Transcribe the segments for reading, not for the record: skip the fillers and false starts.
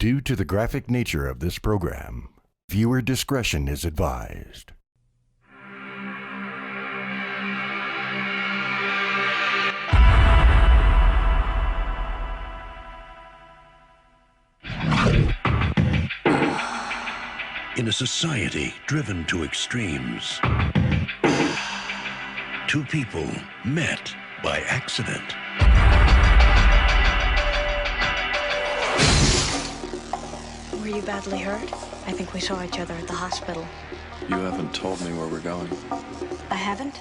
Due to the graphic nature of this program, viewer discretion is advised. In a society driven to extremes, two people met by accident. Were you badly hurt? I think we saw each other at the hospital. You haven't told me where we're going. I haven't?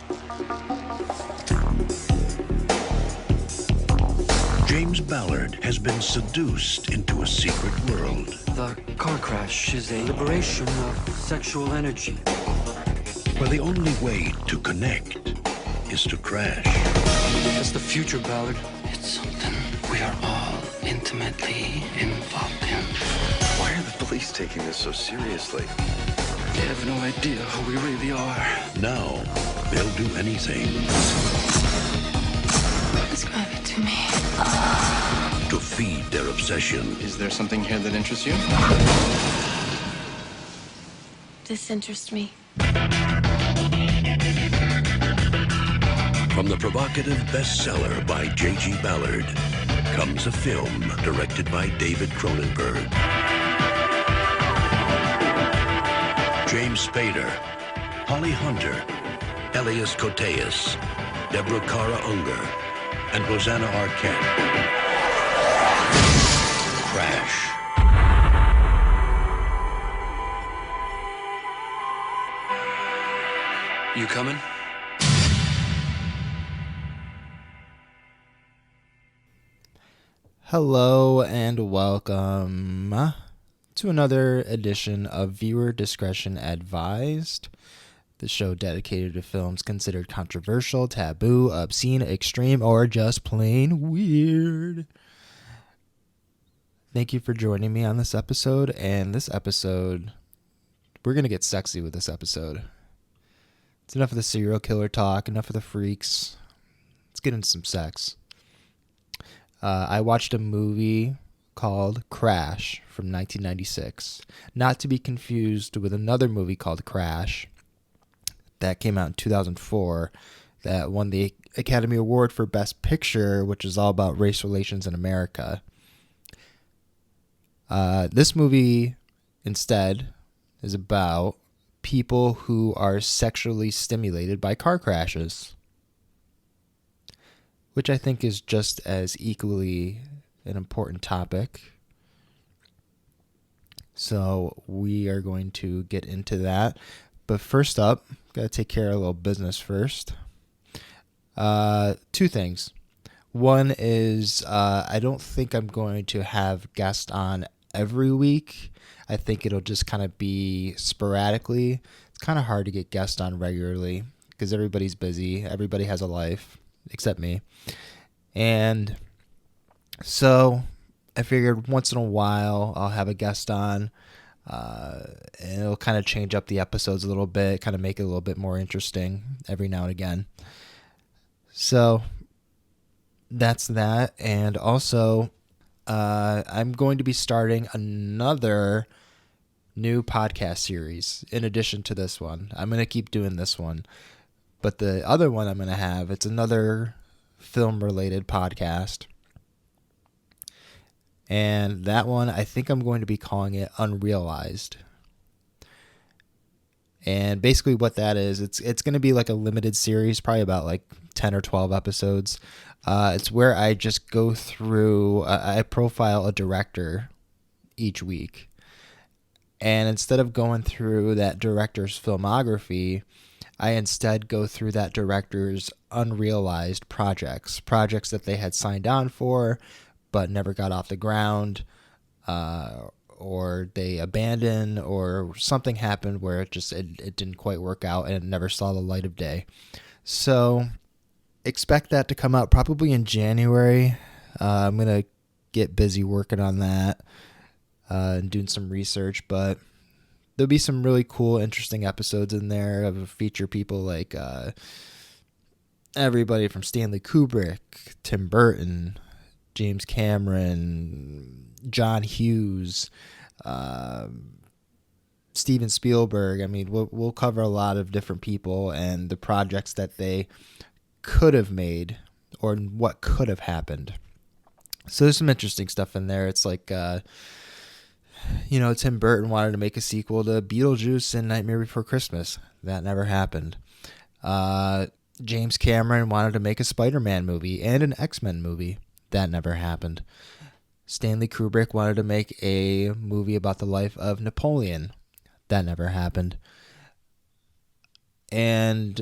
James Ballard has been seduced into a secret world. The car crash is a liberation of sexual energy. Where the only way to connect is to crash. That's the future, Ballard. It's something we are all intimately involved in. Why are the police taking this so seriously? They have no idea who we really are. Now, they'll do anything Describe it to me. to feed their obsession. Is there something here that interests you? This interests me. From the provocative bestseller by J.G. Ballard comes a film directed by David Cronenberg. James Spader, Holly Hunter, Elias Koteas, Deborah Kara Unger, and Rosanna Arquette. Crash. You coming? Hello and welcome to another edition of Viewer Discretion Advised, the show dedicated to films considered controversial, taboo, obscene, extreme, or just plain weird. Thank you for joining me on this episode, and this episode, we're going to get sexy with this episode. It's enough of the serial killer talk, enough of the freaks. Let's get into some sex. I watched a movie called Crash from 1996, not to be confused with another movie called Crash that came out in 2004 that won the Academy Award for Best Picture, which is all about race relations in America. This movie, instead, is about people who are sexually stimulated by car crashes, which I think is just as equally an important topic. So we are going to get into that. But first up, got to take care of a little business first. Two things. One is I don't think I'm going to have guests on every week. I think it'll just kind of be sporadically. It's kind of hard to get guests on regularly because everybody's busy. Everybody has a life, except me. And so I figured once in a while I'll have a guest on. And it'll kind of change up the episodes a little bit, kind of make it a little bit more interesting every now and again. So that's that. And also, I'm going to be starting another new podcast series in addition to this one. I'm going to keep doing this one. But the other one I'm going to have, it's another film-related podcast. And that one, I think I'm going to be calling it Unrealized. And basically what that is, it's going to be like a limited series, probably about like 10 or 12 episodes. It's where I just go through, I profile a director each week. And instead of going through that director's filmography, I instead go through that director's unrealized projects that they had signed on for, but never got off the ground, or they abandoned, or something happened where it didn't quite work out and it never saw the light of day. So expect that to come out probably in January. I'm going to get busy working on that and doing some research, but there'll be some really cool, interesting episodes in there of feature people like everybody from Stanley Kubrick, Tim Burton, James Cameron, John Hughes, Steven Spielberg. I mean, we'll cover a lot of different people and the projects that they could have made or what could have happened. So there's some interesting stuff in there. It's like, Tim Burton wanted to make a sequel to Beetlejuice and Nightmare Before Christmas. That never happened. James Cameron wanted to make a Spider-Man movie and an X-Men movie. That never happened. Stanley Kubrick wanted to make a movie about the life of Napoleon. That never happened. And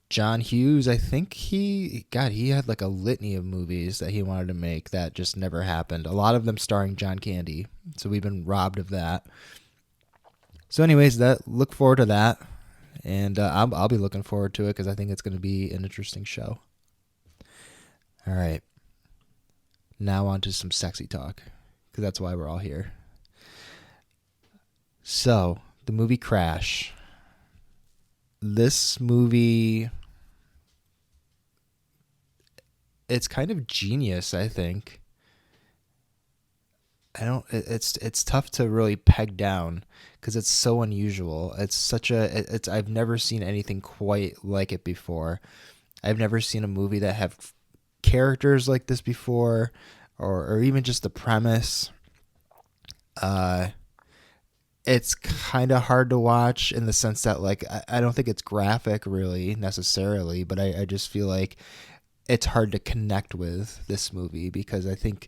John Hughes, I think he had like a litany of movies that he wanted to make that just never happened. A lot of them starring John Candy. So we've been robbed of that. So anyways, look forward to that. And I'll be looking forward to it because I think it's going to be an interesting show. All right. Now on to some sexy talk because that's why we're all here. So, the movie Crash. This movie, it's kind of genius, I think. It's tough to really peg down because it's so unusual. I've never seen anything quite like it before. I've never seen a movie that have characters like this before, or even just the premise. It's kind of hard to watch in the sense that, like, I don't think it's graphic really necessarily, but I just feel like it's hard to connect with this movie because I think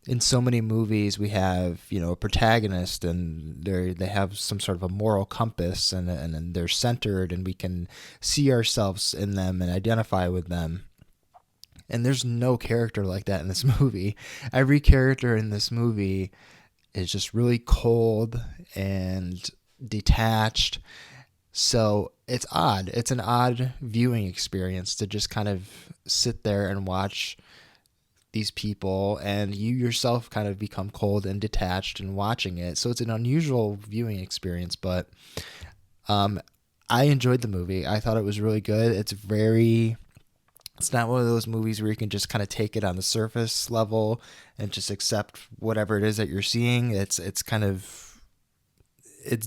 in so many movies we have, a protagonist and they have some sort of a moral compass and they're centered and we can see ourselves in them and identify with them. And there's no character like that in this movie. Every character in this movie is just really cold and detached. So it's odd. It's an odd viewing experience to just kind of sit there and watch these people and you yourself kind of become cold and detached in watching it. So it's an unusual viewing experience, but I enjoyed the movie. I thought it was really good. It's not one of those movies where you can just kind of take it on the surface level and just accept whatever it is that you're seeing. It's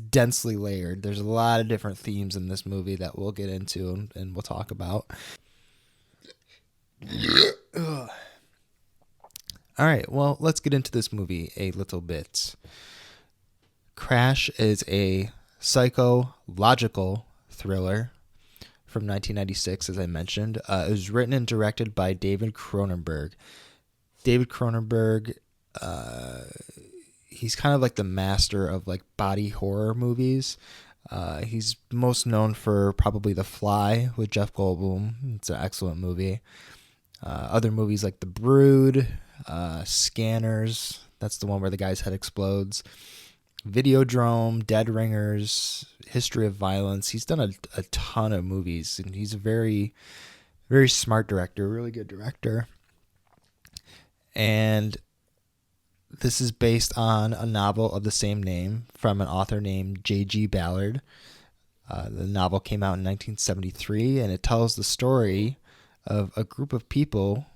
densely layered. There's a lot of different themes in this movie that we'll get into and we'll talk about. All right, well, let's get into this movie a little bit. Crash is a psychological thriller from 1996, as I mentioned. It was written and directed by David Cronenberg. David Cronenberg, he's kind of like the master of like body horror movies. He's most known for probably The Fly with Jeff Goldblum. It's an excellent movie. Other movies like The Brood, Scanners, that's the one where the guy's head explodes, Videodrome, Dead Ringers, History of Violence. He's done a ton of movies, and he's a very, very smart director, really good director. And this is based on a novel of the same name from an author named J.G. Ballard. The novel came out in 1973, and it tells the story of a group of people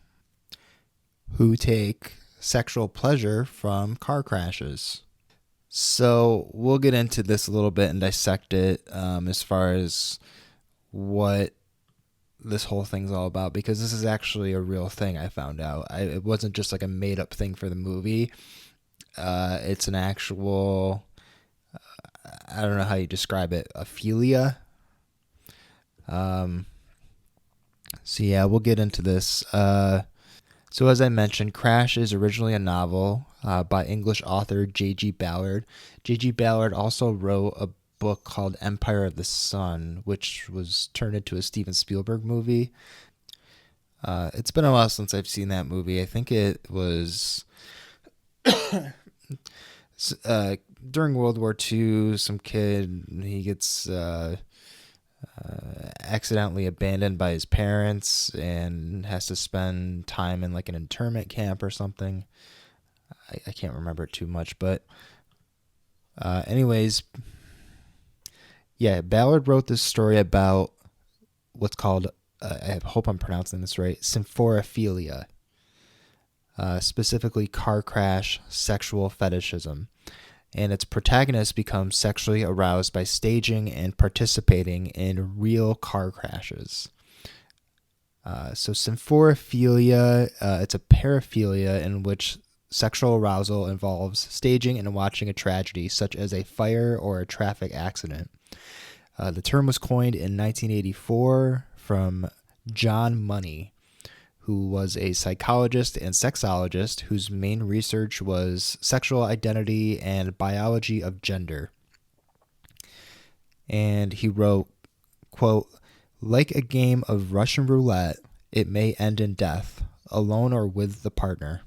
who take sexual pleasure from car crashes. So we'll get into this a little bit and dissect it as far as what this whole thing's all about, because this is actually a real thing. I found out it wasn't just like a made up thing for the movie. It's an actual, I don't know how you describe it, aphilia. So yeah, we'll get into this. So as I mentioned, Crash is originally a novel by English author J.G. Ballard. J.G. Ballard also wrote a book called Empire of the Sun, which was turned into a Steven Spielberg movie. It's been a while since I've seen that movie. I think it was during World War II. Some kid, he gets accidentally abandoned by his parents and has to spend time in like an internment camp or something. I can't remember it too much, but anyways, yeah, Ballard wrote this story about what's called, I hope I'm pronouncing this right, symphorophilia. specifically car crash sexual fetishism. And its protagonist becomes sexually aroused by staging and participating in real car crashes. So symphorophilia, it's a paraphilia in which sexual arousal involves staging and watching a tragedy, such as a fire or a traffic accident. The term was coined in 1984 from John Money, who was a psychologist and sexologist whose main research was sexual identity and biology of gender. And he wrote, quote, "Like a game of Russian roulette, it may end in death, alone or with the partner.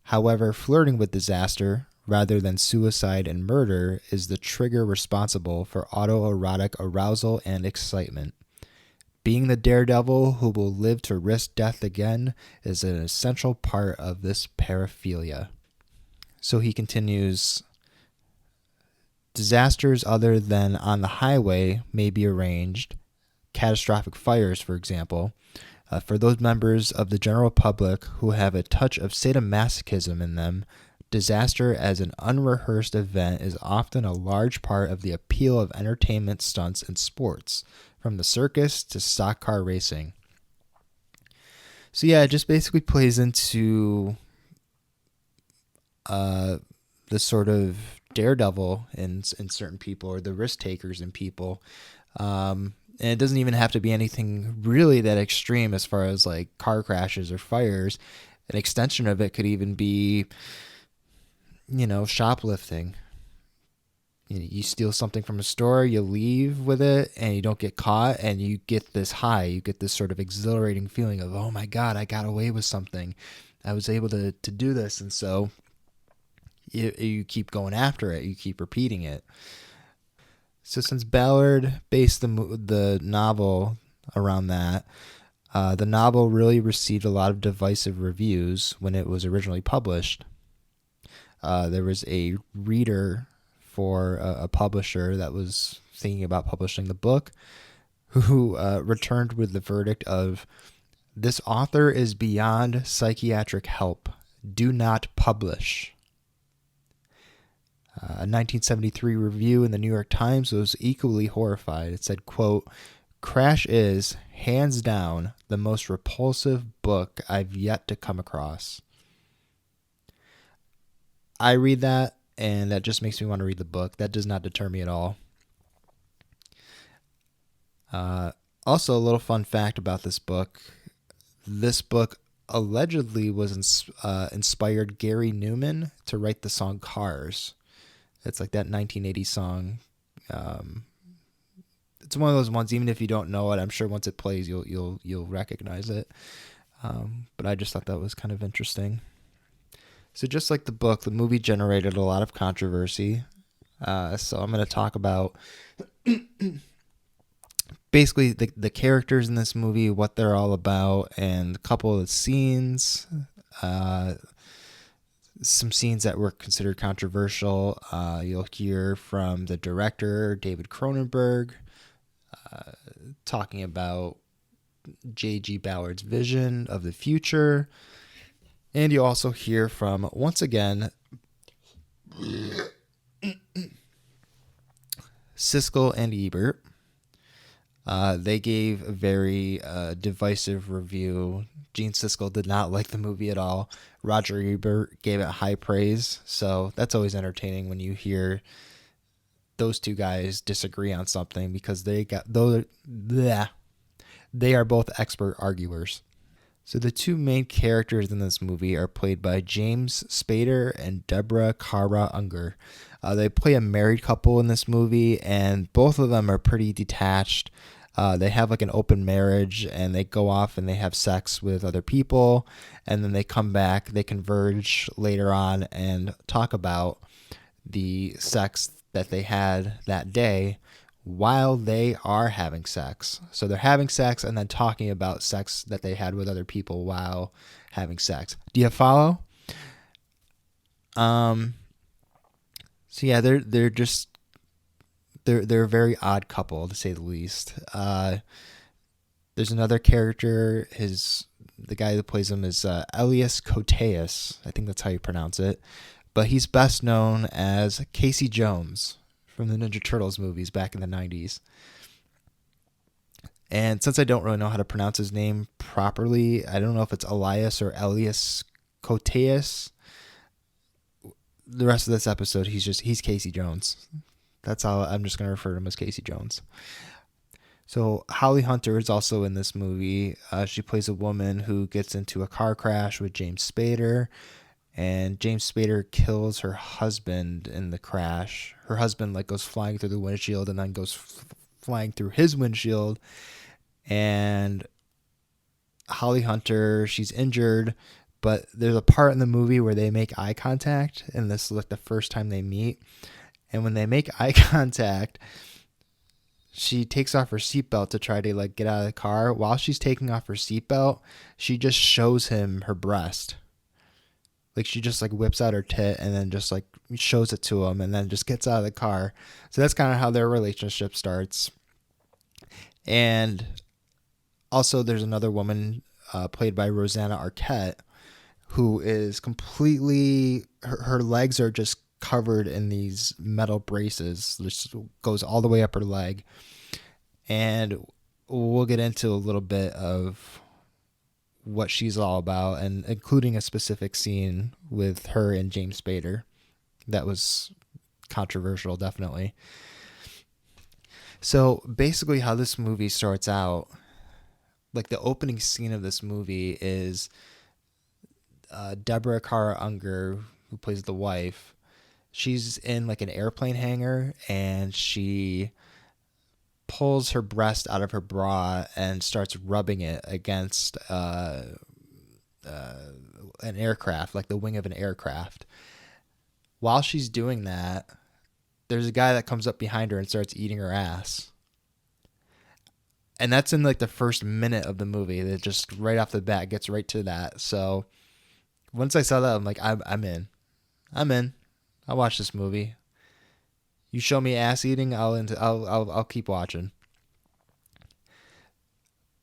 However, flirting with disaster, rather than suicide and murder, is the trigger responsible for autoerotic arousal and excitement. Being the daredevil who will live to risk death again is an essential part of this paraphilia." So he continues, "Disasters other than on the highway may be arranged, catastrophic fires, for example, for those members of the general public who have a touch of sadomasochism in them. Disaster as an unrehearsed event is often a large part of the appeal of entertainment stunts and sports, from the circus to stock car racing." So yeah, it just basically plays into the sort of daredevil in certain people, or the risk takers in people. And it doesn't even have to be anything really that extreme as far as like car crashes or fires. An extension of it could even be, shoplifting. You steal something from a store, you leave with it, and you don't get caught, and you get this high. You get this sort of exhilarating feeling of, oh my God, I got away with something. I was able to do this. And so you keep going after it. You keep repeating it. So since Ballard based the novel around that, the novel really received a lot of divisive reviews when it was originally published. There was a reader for a publisher that was thinking about publishing the book who returned with the verdict of, "This author is beyond psychiatric help. Do not publish." A 1973 review in the New York Times was equally horrified. It said, quote, "Crash is, hands down, the most repulsive book I've yet to come across." I read that, and that just makes me want to read the book. That does not deter me at all. Also, a little fun fact about this book. This book allegedly was inspired Gary Newman to write the song Cars. It's like that 1980 song. It's one of those ones, even if you don't know it, I'm sure once it plays, you'll recognize it. But I just thought that was kind of interesting. So just like the book, the movie generated a lot of controversy. So I'm going to talk about basically the characters in this movie, what they're all about, and a couple of the scenes. Some scenes that were considered controversial. You'll hear from the director, David Cronenberg, talking about J.G. Ballard's vision of the future. And you'll also hear from, once again, Siskel and Ebert. They gave a very divisive review. Gene Siskel did not like the movie at all. Roger Ebert gave it high praise. So that's always entertaining when you hear those two guys disagree on something, because they are both expert arguers. So the two main characters in this movie are played by James Spader and Deborah Kara Unger. They play a married couple in this movie, and both of them are pretty detached. They have like an open marriage, and they go off and they have sex with other people, and then they come back, they converge later on and talk about the sex that they had that day while they are having sex. So they're having sex and then talking about sex that they had with other people while having sex. Do you follow? So yeah, they're a very odd couple, to say the least. There's another character. The guy that plays him is Elias Koteas. I think that's how you pronounce it. But he's best known as Casey Jones from the Ninja Turtles movies back in the 90s. And since I don't really know how to pronounce his name properly, I don't know if it's Elias or Elias Koteas. The rest of this episode, he's Casey Jones. That's how I'm just going to refer to him as Casey Jones. So Holly Hunter is also in this movie. She plays a woman who gets into a car crash with James Spader, and James Spader kills her husband in the crash. Her husband goes flying through the windshield and then goes flying through his windshield. And Holly Hunter, she's injured, but there's a part in the movie where they make eye contact, and this is the first time they meet. And when they make eye contact, she takes off her seatbelt to try to get out of the car. While she's taking off her seatbelt, she just shows him her breast. She just whips out her tit and then just shows it to him and then just gets out of the car. So that's kind of how their relationship starts. And also there's another woman played by Rosanna Arquette who is completely, her legs are just covered in these metal braces. This goes all the way up her leg. And we'll get into a little bit of what she's all about, and including a specific scene with her and James Spader that was controversial, definitely. So basically how this movie starts out, the opening scene of this movie is Deborah Kara Unger, who plays the wife. She's in an airplane hangar, and she pulls her breast out of her bra and starts rubbing it against an aircraft, the wing of an aircraft. While she's doing that, there's a guy that comes up behind her and starts eating her ass. And that's in the first minute of the movie. That just right off the bat gets right to that. So once I saw that, I'm I'm in. I'll watch this movie. You show me ass eating, I'll keep watching.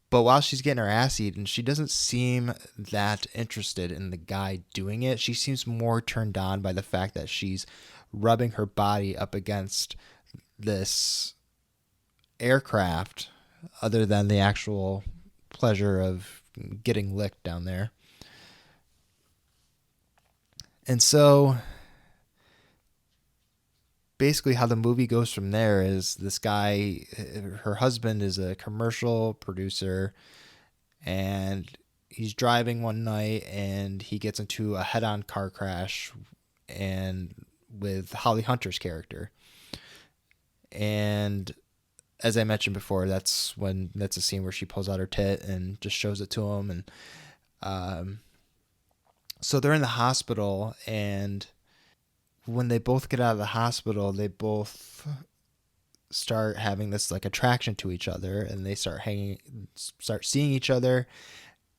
But while she's getting her ass eaten, she doesn't seem that interested in the guy doing it. She seems more turned on by the fact that she's rubbing her body up against this aircraft, other than the actual pleasure of getting licked down there. And so basically how the movie goes from there is this guy, her husband is a commercial producer, and he's driving one night and he gets into a head-on car crash and with Holly Hunter's character. And as I mentioned before, that's a scene where she pulls out her tit and just shows it to him. And so they're in the hospital, and when they both get out of the hospital, they both start having this attraction to each other, and they start seeing each other,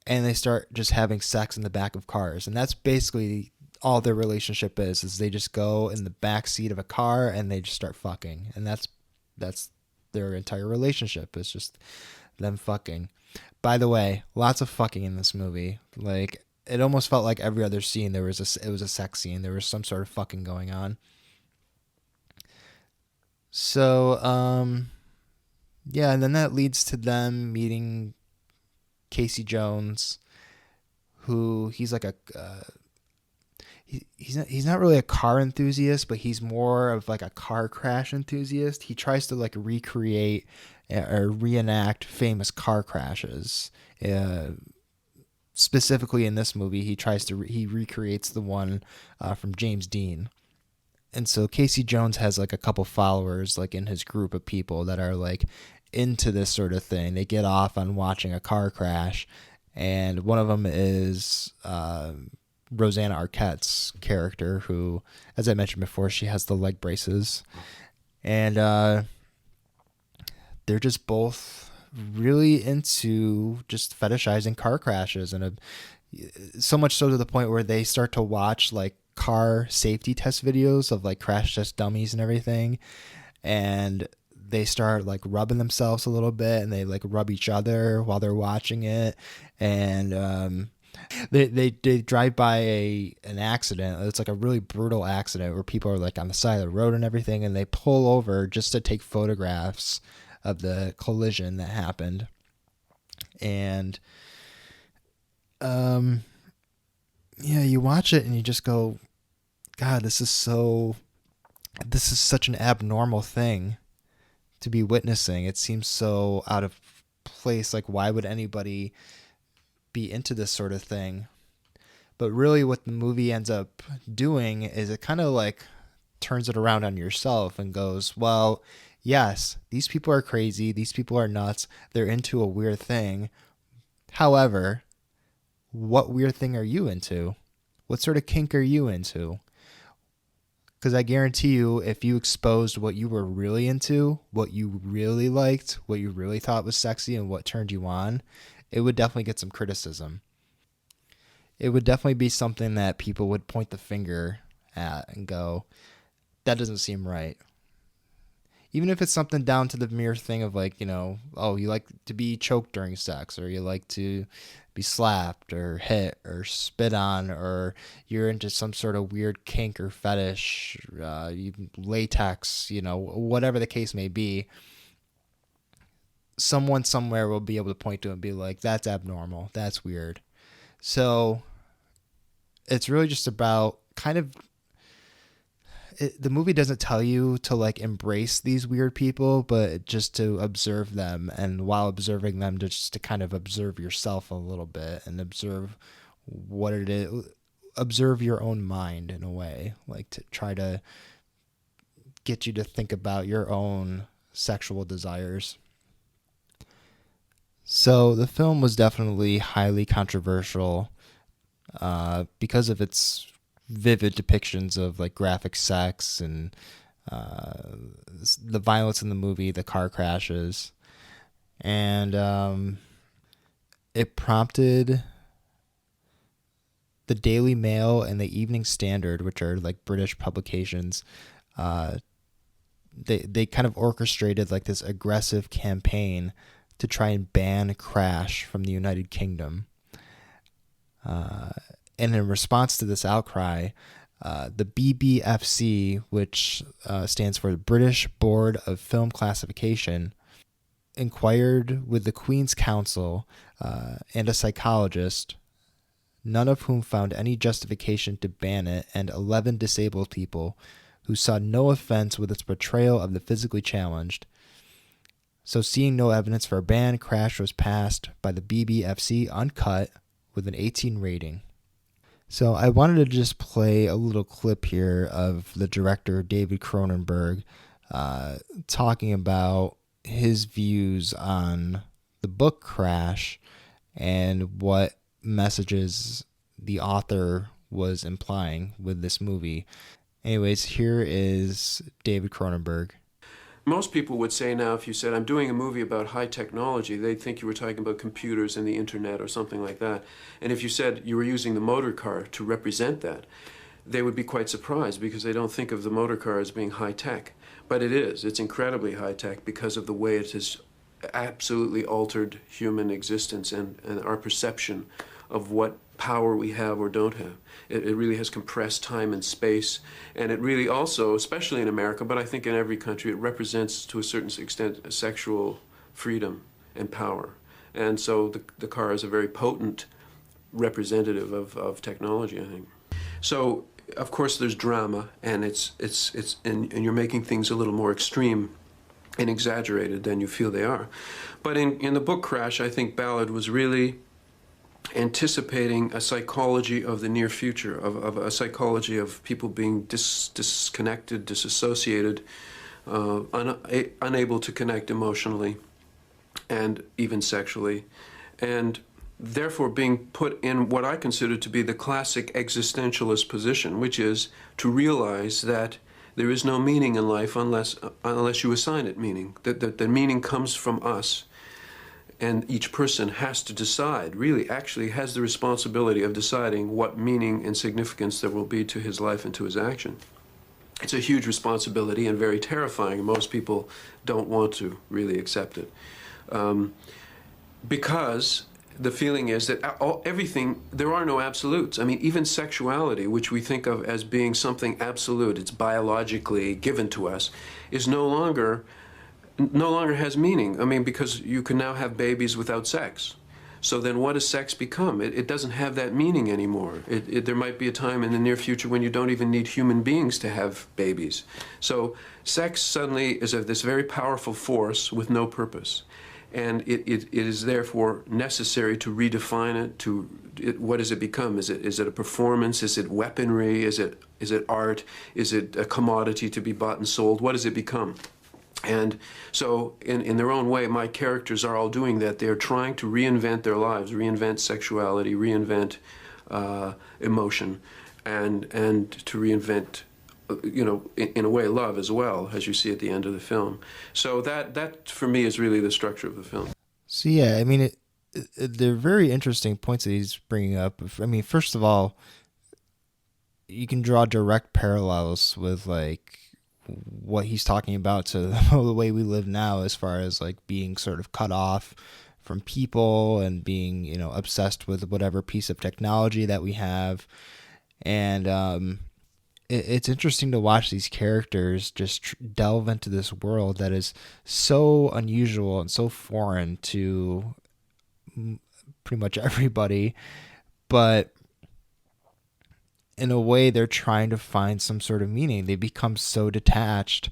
and they start just having sex in the back of cars. And that's basically all their relationship is they just go in the back seat of a car and they just start fucking. And that's their entire relationship. It's just them fucking. By the way, lots of fucking in this movie. It almost felt like every other scene it was a sex scene. There was some sort of fucking going on. So, yeah, and then that leads to them meeting Casey Jones, who he's he's not really a car enthusiast, but he's more of a car crash enthusiast. He tries to recreate or reenact famous car crashes. Specifically in this movie, he recreates the one from James Dean. And so Casey Jones has a couple followers in his group of people that are into this sort of thing. They get off on watching a car crash, and one of them is Rosanna Arquette's character, who, as I mentioned before, she has the leg braces, and they're just both really into just fetishizing car crashes, and so much so to the point where they start to watch car safety test videos of crash test dummies and everything, and they start like rubbing themselves a little bit, and they like rub each other while they're watching it. And they drive by an accident. It's like a really brutal accident where people are like on the side of the road and everything, and they pull over just to take photographs of the collision that happened. And yeah, you watch it and you just go, God, this is such an abnormal thing to be witnessing. It seems so out of place. Like, why would anybody be into this sort of thing? But really what the movie ends up doing is it kind of like turns it around on yourself and goes, well, yes, these people are crazy. These people are nuts. They're into a weird thing. However, what weird thing are you into? What sort of kink are you into? Because I guarantee you, if you exposed what you were really into, what you really liked, what you really thought was sexy, and what turned you on, it would definitely get some criticism. It would definitely be something that people would point the finger at and go, that doesn't seem right. Even if it's something down to the mere thing of like, oh, you like to be choked during sex, or you like to be slapped or hit or spit on, or you're into some sort of weird kink or fetish, latex, whatever the case may be. Someone somewhere will be able to point to it and be like, that's abnormal. That's weird. So it's really just about kind of, the movie doesn't tell you to like embrace these weird people, but just to observe them, and while observing them, just to kind of observe yourself a little bit and observe what it is, observe your own mind in a way, like to try to get you to think about your own sexual desires. So the film was definitely highly controversial because of its vivid depictions of like graphic sex and the violence in the movie, the car crashes, and it prompted the Daily Mail and the Evening Standard, which are like British publications. They kind of orchestrated like this aggressive campaign to try and ban Crash from the United Kingdom. And in response to this outcry, the BBFC, which stands for the British Board of Film Classification, inquired with the Queen's Counsel and a psychologist, none of whom found any justification to ban it, and 11 disabled people who saw no offense with its portrayal of the physically challenged. So, seeing no evidence for a ban, Crash was passed by the BBFC uncut with an 18 rating. So I wanted to just play a little clip here of the director, David Cronenberg, talking about his views on the book Crash and what messages the author was implying with this movie. Anyways, here is David Cronenberg. Most people would say now, if you said, I'm doing a movie about high technology, they'd think you were talking about computers and the internet or something like that. And if you said you were using the motor car to represent that, they would be quite surprised because they don't think of the motor car as being high tech. But it is. It's incredibly high tech because of the way it has absolutely altered human existence and our perception of what power we have or don't have. It really has compressed time and space, and it really also, especially in America, but I think in every country, it represents to a certain extent sexual freedom and power. And so the car is a very potent representative of technology, I think. So of course there's drama, and and you're making things a little more extreme and exaggerated than you feel they are. But in the book Crash, I think Ballard was really anticipating a psychology of the near future, of a psychology of people being disconnected, disassociated, unable to connect emotionally and even sexually, and therefore being put in what I consider to be the classic existentialist position, which is to realize that there is no meaning in life unless you assign it meaning, that the meaning comes from us. And each person has to decide, really actually has the responsibility of deciding what meaning and significance there will be to his life and to his action. It's a huge responsibility and very terrifying. Most people don't want to really accept it. Because the feeling is that everything, there are no absolutes. I mean, even sexuality, which we think of as being something absolute, it's biologically given to us, is no longer has meaning. I mean, because you can now have babies without sex. So then what does sex become? It doesn't have that meaning anymore. There might be a time in the near future when you don't even need human beings to have babies. So sex suddenly is this very powerful force with no purpose. And it is therefore necessary to redefine it. What does it become? Is it a performance? Is it weaponry? Is it art? Is it a commodity to be bought and sold? What does it become? And so, in their own way, my characters are all doing that. They're trying to reinvent their lives, reinvent sexuality, reinvent emotion, and to reinvent, in a way, love as well, as you see at the end of the film. So that for me is really the structure of the film. So yeah, I mean, they're very interesting points that he's bringing up. I mean, first of all, you can draw direct parallels with like what he's talking about to the way we live now, as far as like being sort of cut off from people and being, obsessed with whatever piece of technology that we have. And it's interesting to watch these characters just delve into this world that is so unusual and so foreign to pretty much everybody, but in a way they're trying to find some sort of meaning. They become so detached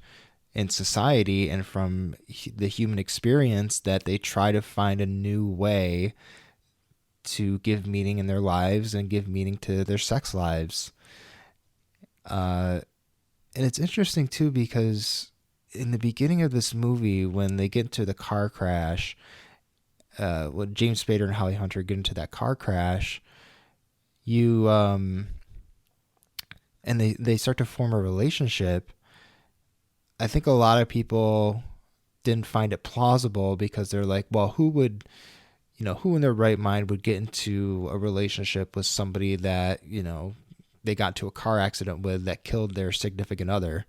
in society and from the human experience that they try to find a new way to give meaning in their lives and give meaning to their sex lives. And it's interesting too, because in the beginning of this movie, when they get into the car crash, when James Spader and Holly Hunter get into that car crash, and they start to form a relationship. I think a lot of people didn't find it plausible, because they're like, well, who in their right mind would get into a relationship with somebody that, they got into a car accident with, that killed their significant other?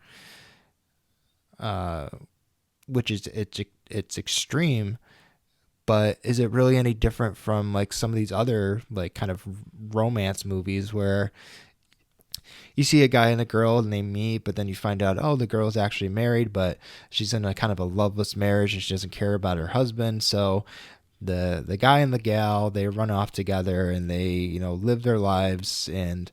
Which is, it's extreme, but is it really any different from like some of these other like kind of romance movies where you see a guy and a girl and they meet, but then you find out, oh, the girl's actually married, but she's in a kind of a loveless marriage and she doesn't care about her husband. So the guy and the gal, they run off together and they, live their lives, and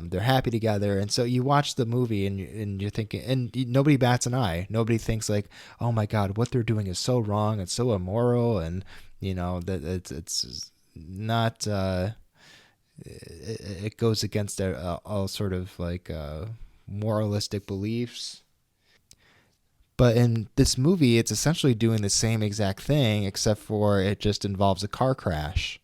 they're happy together. And so you watch the movie and you're thinking, and nobody bats an eye. Nobody thinks like, oh my God, what they're doing is so wrong. It's so immoral. And, that it's not, it goes against all sort of like moralistic beliefs. But in this movie, it's essentially doing the same exact thing, except for it just involves a car crash.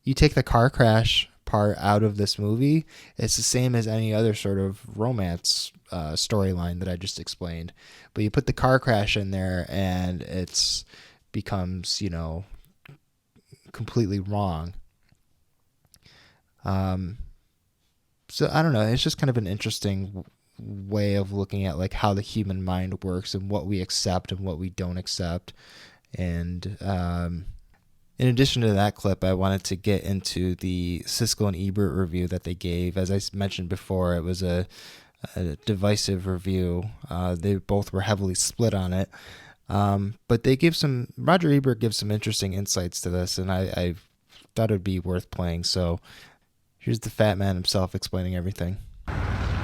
You take the car crash part out of this movie, it's the same as any other sort of romance storyline that I just explained. But you put the car crash in there and it's becomes, completely wrong. So I don't know. It's just kind of an interesting way of looking at like how the human mind works and what we accept and what we don't accept. And in addition to that clip, I wanted to get into the Siskel and Ebert review that they gave. As I mentioned before, it was a divisive review. They both were heavily split on it. But they give Roger Ebert gives some interesting insights to this, and I thought it would be worth playing. So here's the fat man himself explaining everything.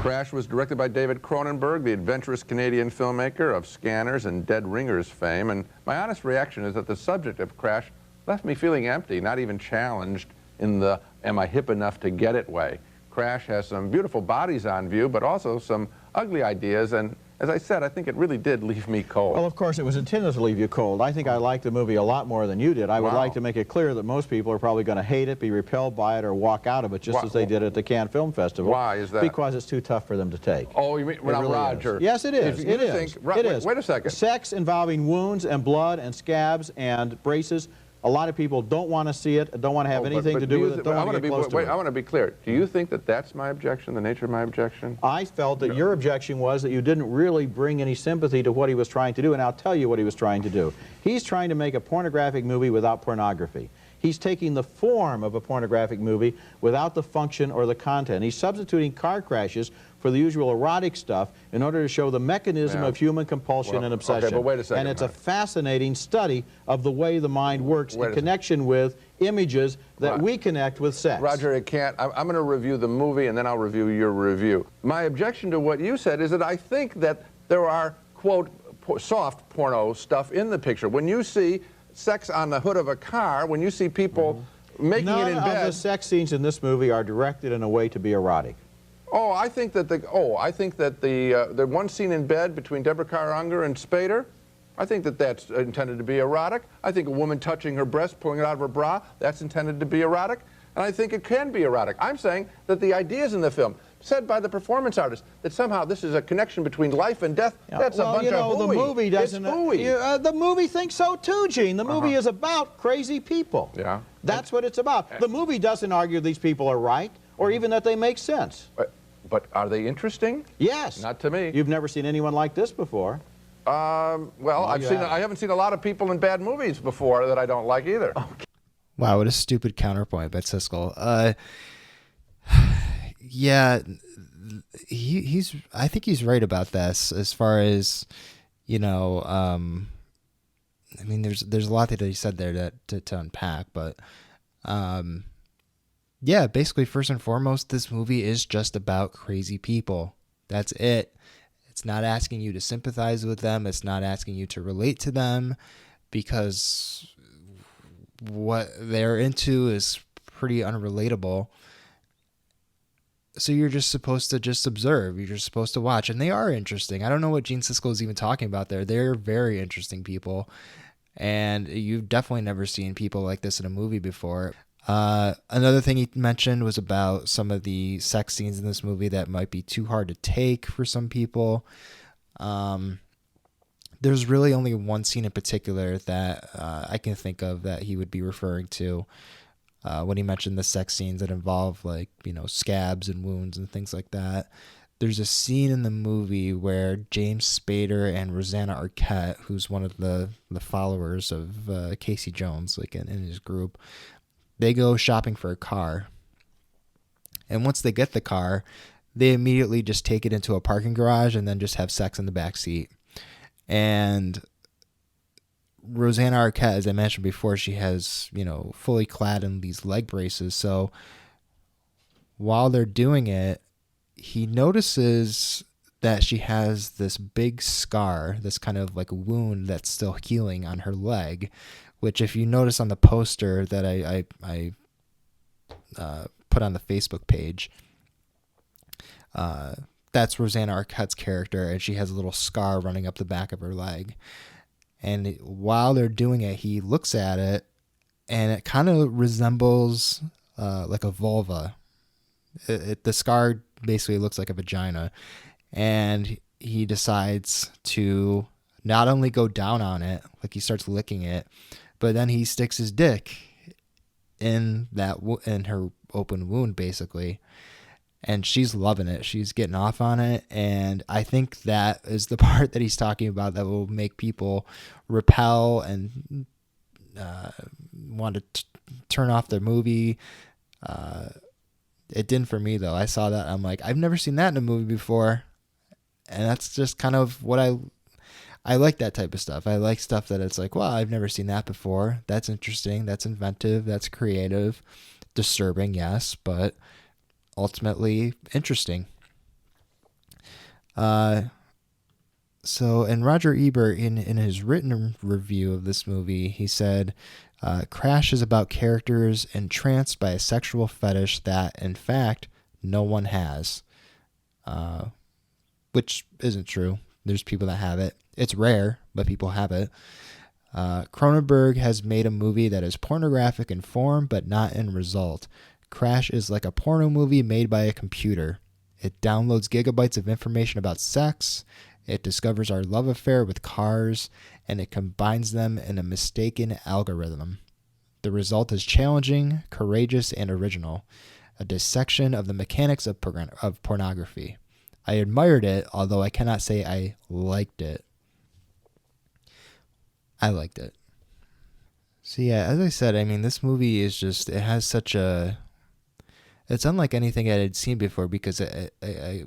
Crash was directed by David Cronenberg, the adventurous Canadian filmmaker of Scanners and Dead Ringers fame, and my honest reaction is that the subject of Crash left me feeling empty, not even challenged in the am I hip enough to get it way. Crash has some beautiful bodies on view, but also some ugly ideas, and as I said, I think it really did leave me cold. Well, of course, it was intended to leave you cold. I think I liked the movie a lot more than you did. I would like to make it clear that most people are probably going to hate it, be repelled by it, or walk out of it, just as they did at the Cannes Film Festival. Why is that? Because it's too tough for them to take. Oh, you mean really Roger? Is. Yes, it is. It is. Wait a second. Sex involving wounds and blood and scabs and braces, A lot of people don't want to see it, don't want to have anything to do with it, don't want to get close to it. I want to be clear. Do you think that that's my objection, the nature of my objection? I felt that your objection was that you didn't really bring any sympathy to what he was trying to do, and I'll tell you what he was trying to do. He's trying to make a pornographic movie without pornography. He's taking the form of a pornographic movie without the function or the content. He's substituting car crashes for the usual erotic stuff in order to show the mechanism of human compulsion and obsession. Okay, but wait a second. And it's a fascinating study of the way the mind works in connection with images that we connect with sex. Roger, it can't. I'm going to review the movie and then I'll review your review. My objection to what you said is that I think that there are, quote, soft porno stuff in the picture. When you see sex on the hood of a car, when you see people making it in bed. None of the sex scenes in this movie are directed in a way to be erotic. Oh, I think that the one scene in bed between Deborah Carr Unger and Spader, I think that that's intended to be erotic. I think a woman touching her breast, pulling it out of her bra, that's intended to be erotic. And I think it can be erotic. I'm saying that the ideas in the film, said by the performance artist, that somehow this is a connection between life and death, that's a bunch of hooey. The movie doesn't. The movie thinks so too, Gene. The movie is about crazy people. Yeah. That's what it's about. The movie doesn't argue these people are right, or even that they make sense. But are they interesting? Yes. Not to me. You've never seen anyone like this before. Well, I haven't seen a lot of people in bad movies before that I don't like either. Okay. Wow, what a stupid counterpoint by Siskel. Yeah, I think he's right about this as far as, you know, I mean, there's a lot that he said there to unpack, but yeah, basically, first and foremost, this movie is just about crazy people. That's it. It's not asking you to sympathize with them. It's not asking you to relate to them, because what they're into is pretty unrelatable. So you're just supposed to just observe. You're just supposed to watch. And they are interesting. I don't know what Gene Siskel is even talking about there. They're very interesting people. And you've definitely never seen people like this in a movie before. Another thing he mentioned was about some of the sex scenes in this movie that might be too hard to take for some people. There's really only one scene in particular that I can think of that he would be referring to when he mentioned the sex scenes that involve, like, you know, scabs and wounds and things like that. There's a scene in the movie where James Spader and Rosanna Arquette, who's one of the followers of Casey Jones, like in his group, they go shopping for a car. And once they get the car, they immediately just take it into a parking garage and then just have sex in the back seat. And Rosanna Arquette, as I mentioned before, she has, you know, fully clad in these leg braces. So while they're doing it, he notices that she has this big scar, this kind of like wound that's still healing on her leg, which, if you notice on the poster that I put on the Facebook page, that's Rosanna Arquette's character, and she has a little scar running up the back of her leg. And while they're doing it, he looks at it, and it kind of resembles like a vulva. The scar basically looks like a vagina, and he decides to not only go down on it, like he starts licking it, but then he sticks his dick in her open wound, basically. And she's loving it. She's getting off on it. And I think that is the part that he's talking about that will make people repel and want to turn off their movie. It didn't for me, though. I saw that. I'm like, I've never seen that in a movie before. And that's just kind of what I like, that type of stuff. I like stuff that it's like, well, I've never seen that before. That's interesting. That's inventive. That's creative. Disturbing, yes, but ultimately interesting. So, and Roger Ebert, in his written review of this movie, he said, Crash is about characters entranced by a sexual fetish that, in fact, no one has. Which isn't true. There's people that have it. It's rare, but people have it. Cronenberg has made a movie that is pornographic in form, but not in result. Crash is like a porno movie made by a computer. It downloads gigabytes of information about sex. It discovers our love affair with cars, and it combines them in a mistaken algorithm. The result is challenging, courageous, and original. A dissection of the mechanics of pornography. I admired it, although I cannot say I liked it. I liked it. So yeah, as I said, I mean, this movie is just, it has such a, it's unlike anything I had seen before, because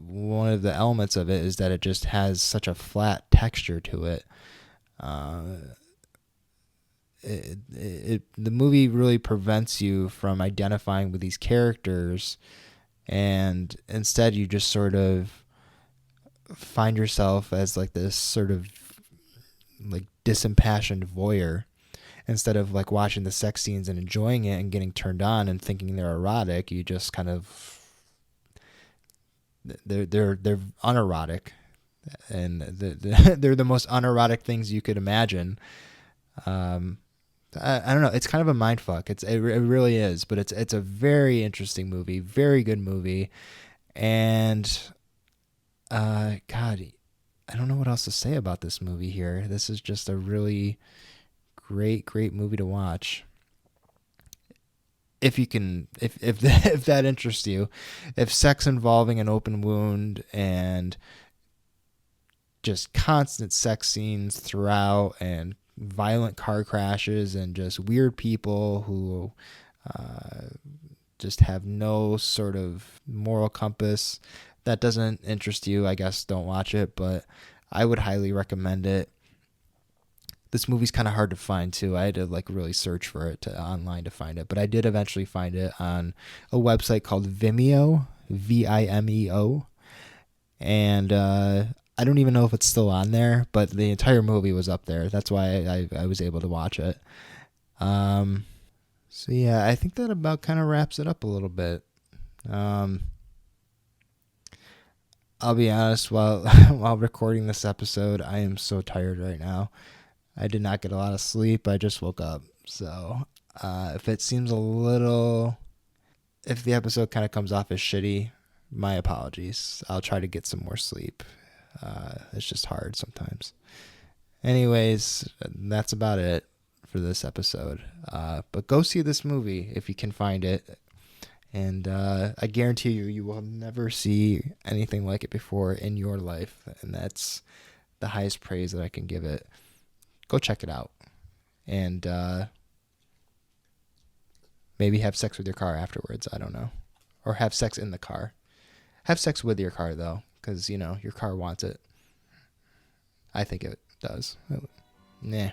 one of the elements of it is that it just has such a flat texture to it. The movie really prevents you from identifying with these characters, and instead you just sort of find yourself as like this sort of like disimpassioned voyeur. Instead of like watching the sex scenes and enjoying it and getting turned on and thinking they're erotic, you just kind of, they're unerotic, and they're the most unerotic things you could imagine. I don't know. It's kind of a mind fuck. It really is, but it's a very interesting movie, very good movie, and God, I don't know what else to say about this movie here. This is just a really great movie to watch. If you can, if that interests you, if sex involving an open wound and just constant sex scenes throughout and violent car crashes and just weird people who just have no sort of moral compass, that doesn't interest you, I guess don't watch it, but I would highly recommend it. This movie's kind of hard to find too. I had to like really search for it online to find it, but I did eventually find it on a website called Vimeo, Vimeo, and I don't even know if it's still on there, but the entire movie was up there. That's why I was able to watch it. So yeah, I think that about kind of wraps it up a little bit. I'll be honest, while recording this episode, I am so tired right now. I did not get a lot of sleep. I just woke up. So if it seems if the episode kind of comes off as shitty, my apologies. I'll try to get some more sleep. It's just hard sometimes. Anyways, that's about it for this episode. But go see this movie if you can find it. And I guarantee you will never see anything like it before in your life. And that's the highest praise that I can give it. Go check it out. And maybe have sex with your car afterwards. I don't know. Or have sex in the car. Have sex with your car, though, because, your car wants it. I think it does. Nah.